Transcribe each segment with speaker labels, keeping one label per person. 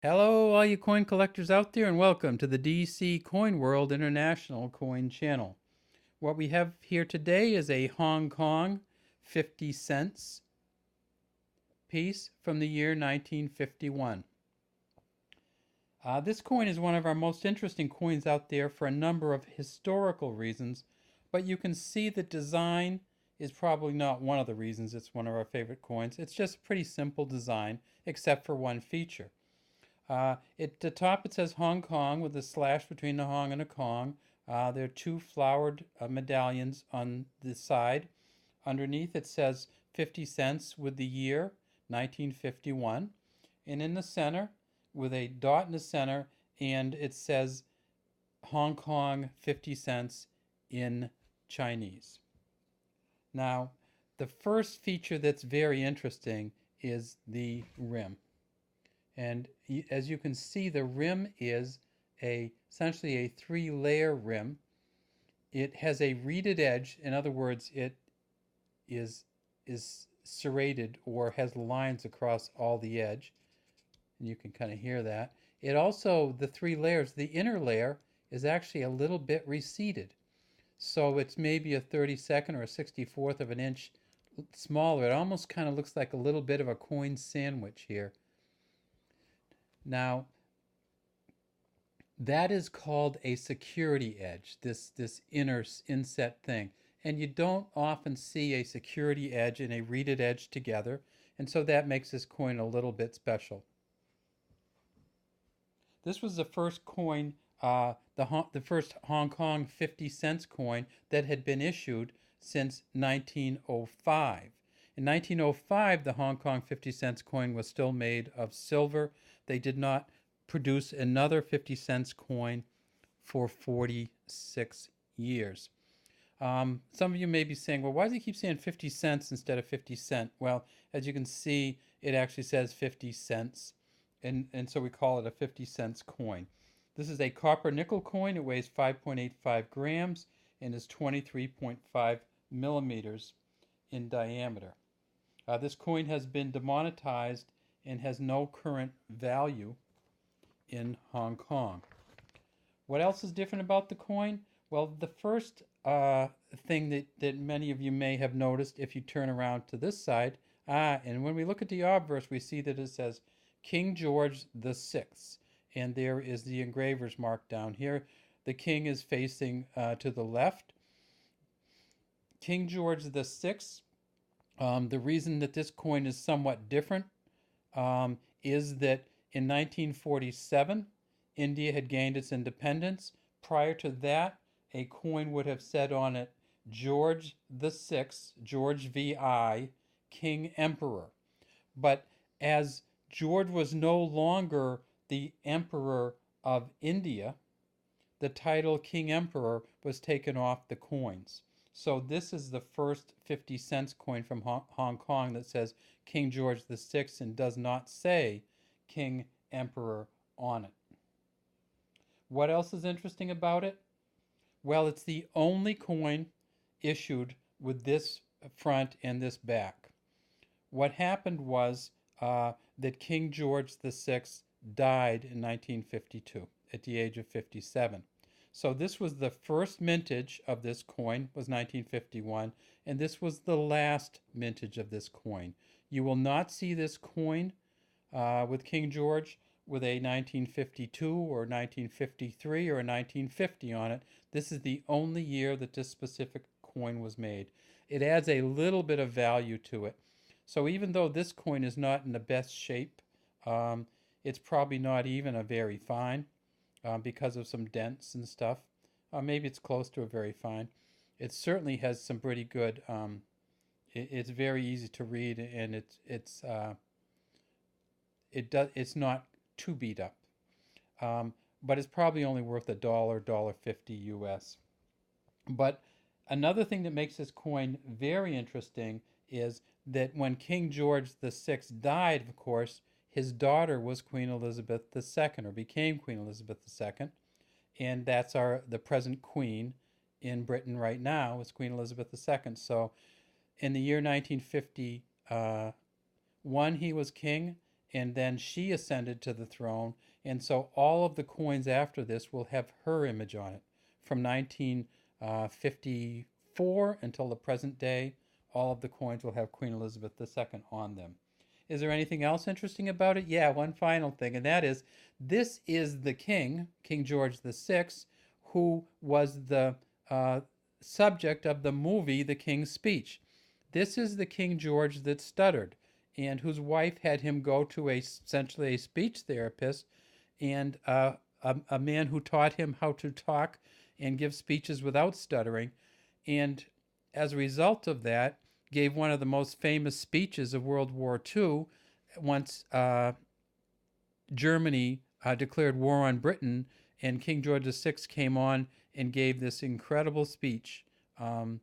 Speaker 1: Hello, all you coin collectors out there, and welcome to the DC Coin World International Coin Channel. What we have here today is a Hong Kong 50 cents piece from the year 1951. This coin is one of our most interesting coins out there for a number of historical reasons, but you can see the design is probably not one of the reasons it's one of our favorite coins. It's just a pretty simple design, except for one feature. At the top it says Hong Kong with a slash between the Hong and a Kong. There are two flowered medallions on the side. Underneath it says 50 cents with the year 1951. And in the center, with a dot in the center, and it says Hong Kong 50 cents in Chinese. Now, the first feature that's very interesting is the rim. And as you can see, the rim is essentially a three-layer rim. It has a reeded edge. In other words, it is serrated or has lines across all the edge. And you can kind of hear that. It also, the three layers, the inner layer is actually a little bit receded. So it's maybe a 32nd or a 64th of an inch smaller. It almost kind of looks like a little bit of a coin sandwich here. Now, that is called a security edge, this inner inset thing. And you don't often see a security edge and a reeded edge together, and so that makes this coin a little bit special. This was the first coin, the first Hong Kong 50 cents coin that had been issued since 1905. In 1905, the Hong Kong 50 cents coin was still made of silver. They did not produce another 50 cents coin for 46 years. Some of you may be saying, well, why does he keep saying 50 cents instead of 50 cent? Well, as you can see, it actually says 50 cents, and so we call it a 50 cents coin. This is a copper nickel coin. It weighs 5.85 grams and is 23.5 millimeters in diameter. This coin has been demonetized and has no current value in Hong Kong. What else is different about the coin? Well, the first thing that many of you may have noticed if you turn around to this side, and when we look at the obverse, we see that it says King George VI, and there is the engraver's mark down here. The king is facing to the left. King George VI. The reason that this coin is somewhat different is that in 1947, India had gained its independence. Prior to that, a coin would have said on it, George VI, George VI, King Emperor. But as George was no longer the Emperor of India, the title King Emperor was taken off the coins. So this is the first 50 cents coin from Hong Kong that says King George VI and does not say King Emperor on it. What else is interesting about it? Well, it's the only coin issued with this front and this back. What happened was that King George VI died in 1952 at the age of 57. So this was the first mintage of this coin, was 1951, and this was the last mintage of this coin. You will not see this coin with King George with a 1952 or 1953 or a 1950 on it. This is the only year that this specific coin was made. It adds a little bit of value to it. So even though this coin is not in the best shape, it's probably not even a very fine. Because of some dents and stuff. Maybe it's close to a very fine. It certainly has some pretty good, it's very easy to read, and it's not too beat up. But it's probably only worth $1, $1.50 US. But another thing that makes this coin very interesting is that when King George VI died, of course, his daughter was Queen Elizabeth II, or became Queen Elizabeth II, and that's the present queen in Britain right now is Queen Elizabeth II. So in the year 1951, he was king, and then she ascended to the throne. And so all of the coins after this will have her image on it. From 1954 until the present day, all of the coins will have Queen Elizabeth II on them. Is there anything else interesting about it? Yeah, one final thing, and that is this is the king, King George VI, who was the subject of the movie The King's Speech. This is the King George that stuttered and whose wife had him go to essentially a speech therapist and a man who taught him how to talk and give speeches without stuttering. And as a result of that, gave one of the most famous speeches of World War II once Germany declared war on Britain, and King George VI came on and gave this incredible speech, and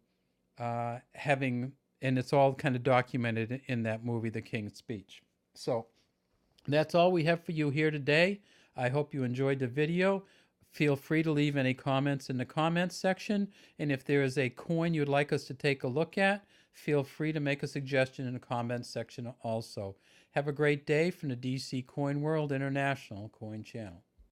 Speaker 1: it's all kind of documented in that movie, The King's Speech. So that's all we have for you here today. I hope you enjoyed the video. Feel free to leave any comments in the comments section. And if there is a coin you'd like us to take a look at, feel free to make a suggestion in the comments section also. Have a great day from the DC Coin World International Coin Channel.